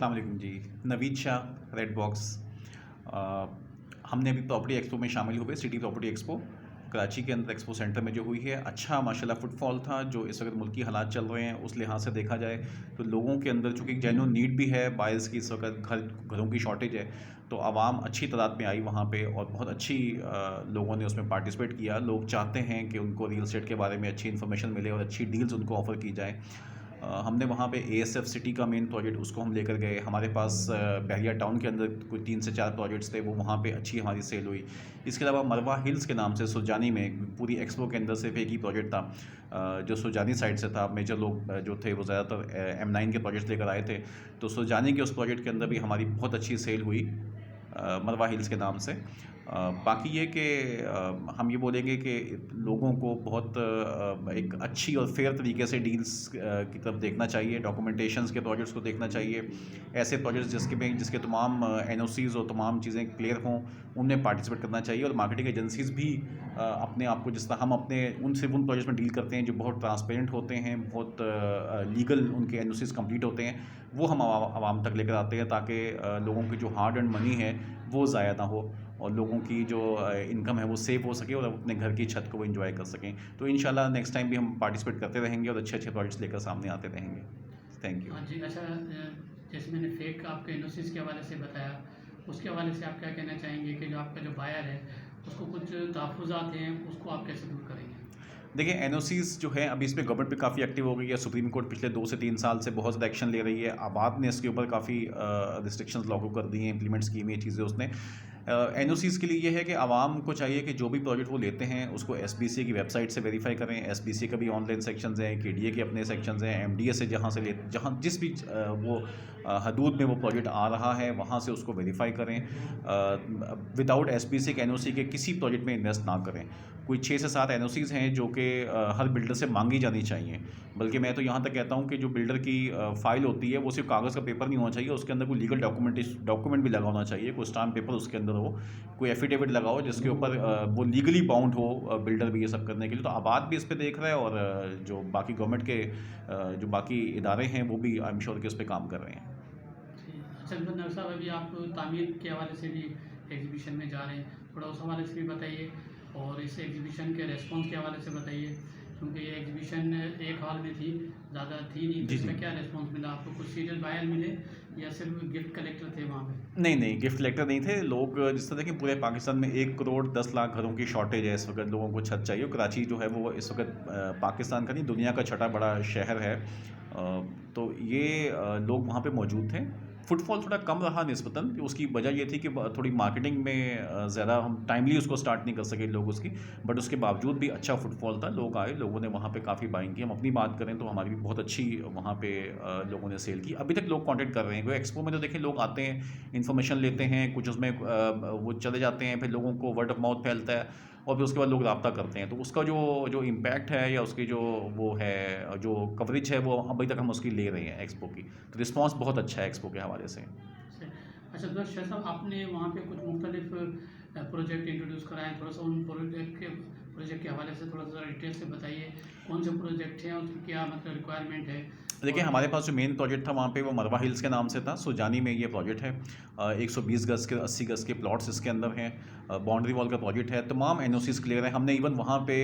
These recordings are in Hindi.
अस्सलाम वालेकुम जी। Naveed Shah, red box. हमने अभी प्रॉपर्टी एक्सपो में शामिल हुए, सिटी प्रॉपर्टी एक्सपो कराची के अंदर एक्सपो सेंटर में जो हुई है। अच्छा माशाल्लाह फुटफॉल था। जो इस वक्त मुल्की हालात चल रहे हैं उस लिहाज से देखा जाए तो लोगों के अंदर चूँकि जेन्युइन नीड भी है, बायर्स की इस वक्त घरों की शॉर्टेज है, तो आवाम अच्छी तादाद में आई वहाँ पे और बहुत अच्छी लोगों ने उसमें पार्टिसिपेट किया। लोग चाहते हैं कि उनको रियल एस्टेट के बारे में अच्छी इन्फॉर्मेशन मिले और अच्छी डील्स उनको ऑफ़र की जाए। हमने वहाँ पे एएसएफ सिटी का मेन प्रोजेक्ट उसको हम लेकर गए। हमारे पास बहरिया टाउन के अंदर कोई 3 से 4 प्रोजेक्ट्स थे, वो वहाँ पे अच्छी हमारी सेल हुई। इसके अलावा मरवा हिल्स के नाम से सुजानी में पूरी एक्सपो के अंदर सिर्फ एक ही प्रोजेक्ट था, जो सुजानी साइड से था। मेजर लोग जो थे वो ज़्यादातर M9 के प्रोजेक्ट्स लेकर आए थे, तो सुजानी के उस प्रोजेक्ट के अंदर भी हमारी बहुत अच्छी सेल हुई मरवा हिल्स के नाम से। बाकी ये कि हम ये बोलेंगे कि लोगों को बहुत एक अच्छी और फेयर तरीके से डील्स की तरफ देखना चाहिए, डॉक्यूमेंटेशंस के प्रोजेक्ट्स को देखना चाहिए। ऐसे प्रोजेक्ट्स जिसके तमाम एनओसीज़ और तमाम चीज़ें क्लियर हों, उनमें पार्टिसिपेट करना चाहिए। और मार्केटिंग एजेंसीज़ भी अपने आप को, जिस तरह हम अपने सिर्फ उन प्रोजेक्ट्स में डील करते हैं जो बहुत ट्रांसपेरेंट होते हैं, बहुत लीगल उनके एनओसीज़ कंप्लीट होते हैं, वो हम आवाम तक लेकर आते हैं, ताकि लोगों की जो हार्ड अर्न मनी है वो ज़ाया ना हो और लोगों की जो इनकम है वो सेव हो सके और अपने घर की छत को वो एंजॉय कर सकें। तो इंशाल्लाह नेक्स्ट टाइम भी हम पार्टिसिपेट करते रहेंगे और अच्छे अच्छे प्रोजेक्ट्स लेकर सामने आते रहेंगे। Thank you. हाँ जी, अच्छा, जैसे मैंने फेक आपके एनओसीज़ के हवाले से बताया, उसके हवाले से आप क्या कहना चाहेंगे कि जो आपका जो बायर है, उसको कुछ तहफ़्फ़ुज़ात हैं, उसको आप कैसे दूर करेंगे? देखिए एनओसीज़ जो है अभी इसमें गवर्नमेंट भी काफ़ी एक्टिव हो गई है। सुप्रीम कोर्ट पिछले 2 से 3 साल से बहुत ज़्यादा एक्शन ले रही है। आबाद ने इसके ऊपर काफ़ी रिस्ट्रिक्शंस लागू कर दी हैं, इम्प्लीमेंट्स की हुई ये चीज़ें उसने। एनओसीज़ के लिए ये है कि आवाम को चाहिए कि जो भी प्रोजेक्ट वो लेते हैं उसको एसबीसी की वेबसाइट से वेरीफाई करें। एसबीसी का भी ऑनलाइन सेक्शंस हैं, केडीए के अपने सेक्शंस हैं, एमडीए से जहाँ जिस भी वो हदूद में वो प्रोजेक्ट आ रहा है वहाँ से उसको वेरीफाई करें। विदाउट एसबीसी के एनओसी के किसी प्रोजेक्ट में इन्वेस्ट ना करें। कोई 6 से 7 एनओसीज़ हैं जो कि हर बिल्डर से मांगी जानी चाहिए। बल्कि मैं तो यहाँ तक कहता हूँ कि जो बिल्डर की फ़ाइल होती है वो सिर्फ कागज़ का पेपर नहीं होना चाहिए, उसके अंदर कोई लीगल डॉक्यूमेंट भी लगा होना चाहिए, कोई स्टाम्प पेपर उसके अंदर हो, कोई एफिडेविट लगा हो जिसके ऊपर वो लीगली बाउंड हो बिल्डर भी ये सब करने के लिए। तो आबाद भी इस पे देख रहा है और जो बाकी गवर्नमेंट के जो बाकी इदारे हैं वो भी आई एम श्योर कि उस पे काम कर रहे हैं। जी, अच्छा नर साहब, अभी आप तामीर के हवाले से भी एग्ज़िबिशन में जा रहे हैं, थोड़ा उस हवाले से भी बताइए और इस एग्ज़िबिशन के रिस्पॉन्स के हवाले से बताइए, क्योंकि ये एग्ज़िबिशन एक हॉल में थी, ज़्यादा थी नहीं, तो जी, जी। इसका क्या रिस्पॉन्स मिला आपको? कुछ सीरियल बायर मिले या सिर्फ गिफ्ट कलेक्टर थे वहाँ पे? नहीं, नहीं, गिफ्ट कलेक्टर नहीं थे। लोग जिस तरह देखें पूरे पाकिस्तान में 1 करोड़ 10 लाख घरों की शॉर्टेज है इस वक़्त, लोगों को छत चाहिए। और कराची जो है वो इस वक़्त पाकिस्तान का नहीं दुनिया का छठा बड़ा शहर है। तो ये लोग वहाँ पे मौजूद थे। फुटफॉल थोड़ा कम रहा निस्बतन, उसकी वजह ये थी कि थोड़ी मार्केटिंग में ज़्यादा हम टाइमली उसको स्टार्ट नहीं कर सके लोग उसकी। बट उसके बावजूद भी अच्छा फुटफॉल था, लोग आए, लोगों ने वहाँ पे काफ़ी बाइंग की। हम अपनी बात करें तो हमारी भी बहुत अच्छी वहाँ पे लोगों ने सेल की। अभी तक लोग कॉन्टैक्ट कर रहे हैं, क्योंकि एक्सपो में तो देखिए लोग आते हैं, इन्फॉर्मेशन लेते हैं, कुछ उसमें वो चले जाते हैं, फिर लोगों को वर्ड ऑफ माउथ फैलता है और फिर उसके बाद लोग राब्ता करते हैं। तो उसका जो जो इम्पैक्ट है या उसकी जो वो है, जो कवरेज है, वो अभी तक हम उसकी ले रहे हैं एक्सपो की। तो रिस्पॉन्स बहुत अच्छा है एक्सपो के हवाले से। से अच्छा, तो शाह साहब, आपने वहाँ पे कुछ मुख्तलिफ प्रोजेक्ट इंट्रोड्यूस कराए, थोड़ा सा उन प्रोजेक्ट के हवाले से थोड़ा सा डिटेल से बताइए, कौन से प्रोजेक्ट हैं, उसकी क्या मतलब रिक्वायरमेंट है देखिए और हमारे पास जो मेन प्रोजेक्ट था वहाँ पे वो मरवा हिल्स के नाम से था। सुजानी में ये प्रोजेक्ट है। 120 गज़ के 80 गज़ के प्लॉट्स इसके अंदर हैं। बाउंड्री वॉल का प्रोजेक्ट है। तमाम एनओसीज़ क्लियर हैं। हमने इवन वहाँ पे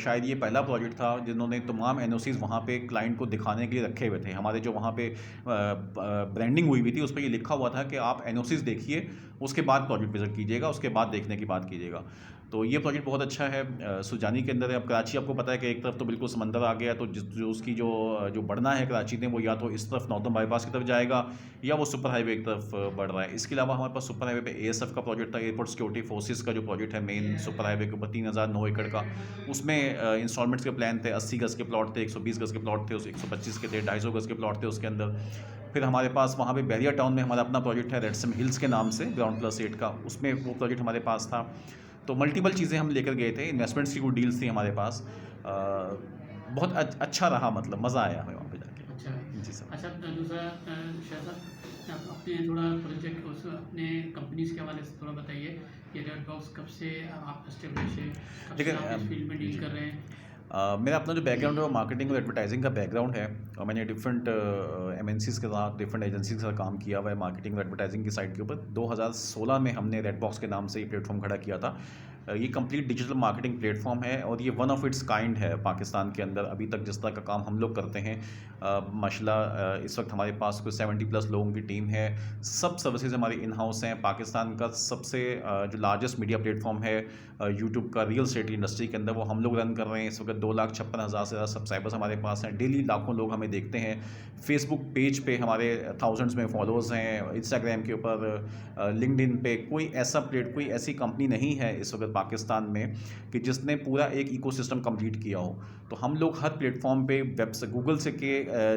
शायद ये पहला प्रोजेक्ट था जिन्होंने तमाम एनओसीज़ वहाँ पे क्लाइंट को दिखाने के लिए रखे हुए थे। हमारे जो वहाँ पे ब्रांडिंग हुई थी उस पर ये लिखा हुआ था कि आप एनओसीज़ देखिए, उसके बाद प्रोजेक्ट विजिट कीजिएगा, उसके बाद देखने की बात कीजिएगा। तो ये प्रोजेक्ट बहुत अच्छा है। सुजानी के अंदर है। अब कराची आपको पता है कि एक तरफ तो बिल्कुल समंदर आ गया, तो जो उसकी जो बढ़ना है कराची में, वो या तो इस तरफ नॉर्दर्न बाईपास की तरफ जाएगा या वो सुपर हाईवे की तरफ बढ़ रहा है। इसके अलावा हमारे पास सुपर हाईवे पे एएसएफ का प्रोजेक्ट था, एयरपोर्ट सिक्योरिटी फोर्सेस का जो प्रोजेक्ट है मेन सुपर हाईवे के ऊपर 3009 एकड़ का। उसमें इंस्टॉलमेंट्स के प्लान थे, 80 गज़ के प्लॉट थे, 120 गज़ के प्लॉट थे, उस 125 के थे, 250 गज़ के प्लॉट थे उसके अंदर। फिर हमारे पास वहाँ पे बहरिया टाउन में हमारा अपना प्रोजेक्ट है रेडसम हिल्स के नाम से, ग्राउंड+8 का, उसमें वो प्रोजेक्ट हमारे पास था। तो मल्टीपल चीज़ें हम लेकर गए थे, इन्वेस्टमेंट्स की कुछ डील्स थी हमारे पास। बहुत अच्छा रहा, मतलब मज़ा आया हमें वहाँ पे अच्छा। जाके। जी सर। अच्छा, दूसरा शाह साहब, आप अपने थोड़ा प्रोजेक्ट उस अपने कंपनीज़ के हवाले से थोड़ा बताइए। ये रेड बॉक्स कब से आप एस्टेब्लिश है, कब से देखिए आप इस फील्ड में डील जी। कर रहे हैं? मेरा अपना जो बैकग्राउंड है वो मार्केटिंग और एडवर्टाइजिंग का बैकग्राउंड है और मैंने डिफरेंट एमएनसीज के साथ डिफरेंट एजेंसी के साथ काम किया हुआ है मार्केटिंग और एडवर्टाइजिंग की साइड के ऊपर। 2016 में हमने रेड बॉक्स के नाम से ये प्लेटफॉर्म खड़ा किया था। ये कंप्लीट डिजिटल मार्केटिंग प्लेटफॉर्म है और ये वन ऑफ इट्स काइंड है पाकिस्तान के अंदर अभी तक जिस तरह का काम हम लोग करते हैं। माशाल्लाह इस वक्त हमारे पास कोई 70+ लोगों की टीम है। सब सर्विसेज हमारी इन हाउस हैं। पाकिस्तान का सबसे जो लार्जेस्ट मीडिया प्लेटफॉर्म है यूट्यूब का रियल एस्टेट इंडस्ट्री के अंदर वो हम लोग रन कर रहे हैं। इस वक्त 2,56,000 से ज़्यादा सब्सक्राइबर्स हमारे पास हैं। डेली लाखों लोग हमें देखते हैं। फेसबुक पेज पे हमारे थाउजेंड्स में फॉलोअर्स हैं। इंस्टाग्राम के ऊपर लिंक्डइन पे कोई ऐसी कंपनी नहीं है इस वक्त पाकिस्तान में कि जिसने पूरा एक इकोसिस्टम कंप्लीट किया हो। तो हम लोग हर प्लेटफॉर्म पे वेब से गूगल से के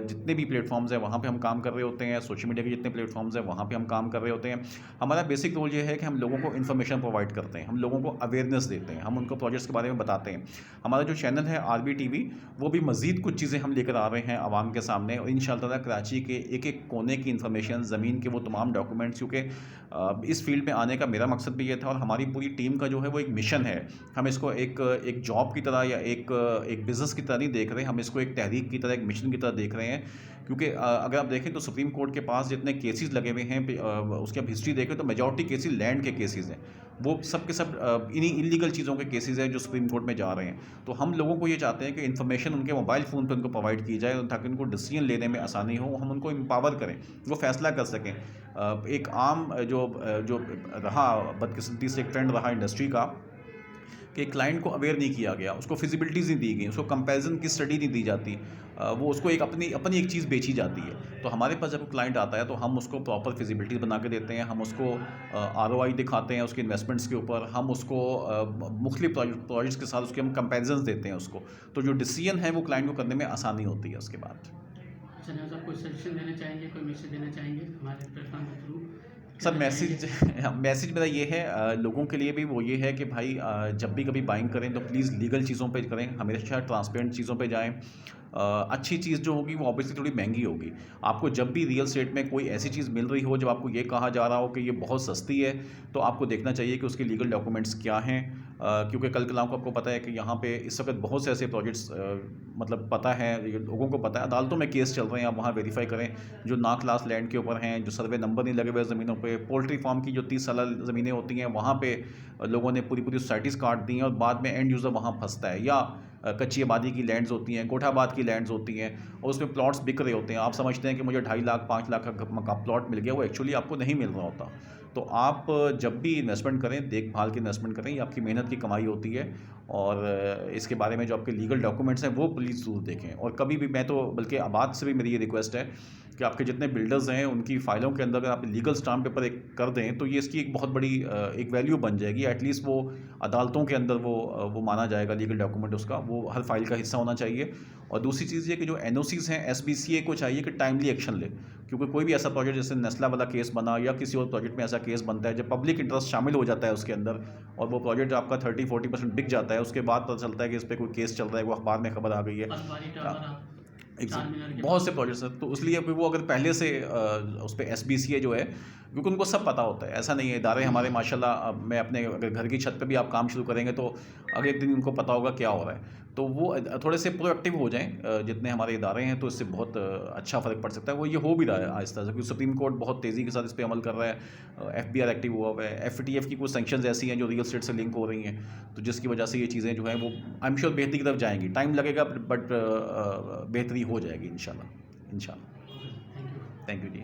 जितने भी प्लेटफॉर्म्स हैं वहाँ पे हम काम कर रहे होते हैं। सोशल मीडिया के जितने प्लेटफॉर्म्स हैं वहाँ पे हम काम कर रहे होते हैं। हमारा बेसिक रोल ये है कि हम लोगों को इन्फॉर्मेशन प्रोवाइड करते हैं, हम लोगों को अवेयरनेस देते हैं, हम उनको प्रोजेक्ट्स के बारे में बताते हैं। हमारा जो चैनल है RBTV वो भी मज़ीद कुछ चीज़ें हम लेकर आ रहे हैं आवाम के सामने और इंशाअल्लाह कराची के एक एक कोने की इन्फॉर्मेशन, ज़मीन के वो तमाम डॉक्यूमेंट्स, क्योंकि इस फील्ड में आने का मेरा मकसद भी ये था और हमारी पूरी टीम का जो है वो एक मिशन है। हम इसको एक जॉब की तरह या एक बिज़नेस की तरह नहीं देख रहे हैं, हम इसको एक तहरीक की तरह, एक मिशन की तरह देख रहे हैं। क्योंकि अगर आप देखें तो सुप्रीम कोर्ट के पास जितने केसेस लगे हुए हैं उसकी आप हिस्ट्री देखें तो मेजॉरिटी केसेस लैंड के केसेस हैं। वो सब के सब इन्हीं इलीगल चीज़ों के केसेस हैं जो सुप्रीम कोर्ट में जा रहे हैं। तो हम लोगों को ये चाहते हैं कि इन्फॉर्मेशन उनके मोबाइल फ़ोन पर उनको प्रोवाइड की जाए ताकि उनको डिसीजन लेने में आसानी हो, हम उनको एम्पावर करें, वो फैसला कर सकें। एक आम जो रहा बदकिस्मती से एक ट्रेंड रहा इंडस्ट्री का कि क्लाइंट को अवेयर नहीं किया गया, उसको फिजिबिलिटीज़ नहीं दी गई, उसको कंपैरिजन की स्टडी नहीं दी जाती, वो उसको एक अपनी एक चीज़ बेची जाती है। तो हमारे पास जब क्लाइंट आता है तो हम उसको प्रॉपर फिजिबिलिटीज़ बना के देते हैं, हम उसको ROI दिखाते हैं उसके इन्वेस्टमेंट्स के ऊपर, हम उसको मुख्तलिफ प्रोजेक्ट्स के साथ उसके हम कंपैरिजन्स देते हैं उसको। तो जो डिसीजन है वो क्लाइंट को करने में आसानी होती है उसके बाद। अच्छा नहीं साहब, कोई सजेशन देना चाहेंगे, कोई मैसेज देना चाहेंगे हमारे प्लेटफॉर्म के थ्रू? सर मैसेज मैसेज मेरा ये है लोगों के लिए भी वो ये है कि भाई जब भी कभी बाइंग करें तो प्लीज़ लीगल चीज़ों पे करें, हमेशा ट्रांसपेरेंट चीज़ों पे जाएं। अच्छी चीज़ जो होगी वो ऑब्वियसली थोड़ी महंगी होगी। आपको जब भी रियल एस्टेट में कोई ऐसी चीज़ मिल रही हो जब आपको ये कहा जा रहा हो कि ये बहुत सस्ती है, तो आपको देखना चाहिए कि उसके लीगल डॉक्यूमेंट्स क्या हैं। क्योंकि कल कल आपको पता है कि यहाँ पे इस वक्त बहुत से ऐसे प्रोजेक्ट्स मतलब पता है, ये लोगों को पता है, अदालतों में केस चल रहे हैं, आप वहाँ वेरीफाई करें जो ना क्लास लैंड के ऊपर हैं, जो सर्वे नंबर नहीं लगे हुए ज़मीनों पे, पोल्ट्री फार्म की जो 30 साल ज़मीनें होती हैं वहाँ पे लोगों ने पूरी पूरी सोसाइटीज़ काट दी हैं और बाद में एंड यूज़र वहाँ फंसता है। या कच्ची आबादी की लैंड्स होती हैं, कोठाबाद की लैंड्स होती हैं और उसमें प्लॉट्स बिक रहे होते हैं। आप समझते हैं कि मुझे 2.5 लाख 5 लाख का प्लॉट मिल गया, वो एक्चुअली आपको नहीं मिल रहा होता। तो आप जब भी इन्वेस्टमेंट करें देखभाल के इन्वेस्टमेंट करें, ये आपकी मेहनत की कमाई होती है। और इसके बारे में जो आपके लीगल डॉक्यूमेंट्स हैं वो प्लीज़ ज़रूर देखें। और कभी भी मैं तो बल्कि आबाद से भी मेरी ये रिक्वेस्ट है कि आपके जितने बिल्डर्स हैं उनकी फ़ाइलों के अंदर अगर आप लीगल स्टाम्प पेपर एक कर दें तो ये इसकी एक बहुत बड़ी एक वैल्यू बन जाएगी। एटलीस्ट वो अदालतों के अंदर वो माना जाएगा लीगल डॉक्यूमेंट, उसका वो हर फाइल का हिस्सा होना चाहिए। और दूसरी चीज़ ये कि जो NOCs हैं SBCA को चाहिए कि टाइमली एक्शन ले, क्योंकि कोई भी ऐसा प्रोजेक्ट जैसे नेस्ला वाला केस बना या किसी और प्रोजेक्ट में ऐसा केस बनता है जब पब्लिक इंटरेस्ट शामिल हो जाता है उसके अंदर और वो प्रोजेक्ट आपका 30-40% बिक जाता है, उसके बाद पता चलता है कि इस पर कोई केस चल रहा है, वो अखबार में खबर आ गई है। अखबारी टावर आप बहुत से प्रोजेक्ट्स हैं, तो इसलिए फिर वो अगर पहले से उस पर SBCA जो है, क्योंकि उनको सब पता होता है, ऐसा नहीं है। इदारे हमारे माशाल्लाह मैं अपने अगर घर की छत पे भी आप काम शुरू करेंगे तो अगले दिन उनको पता होगा क्या हो रहा है। तो वो थोड़े से प्रोएक्टिव हो जाएं जितने हमारे इदारे हैं, तो इससे बहुत अच्छा फ़र्क पड़ सकता है। वो ये हो भी रहा है आहिस्ता से, क्योंकि सुप्रीम कोर्ट बहुत तेज़ी के साथ इस पर अमल कर रहा है। FBR एक्टिव हुआ हुआ है, FATF की कुछ सेंक्शंस ऐसी हैं जो रियल एस्टेट से लिंक हो रही हैं, तो जिसकी वजह से ये चीज़ें जो हैं वो आई एम श्योर बेहतरी की तरफ जाएंगी। टाइम लगेगा बट बेहतरी हो जाएगी इंशाल्लाह। Thank you. Thank you ji.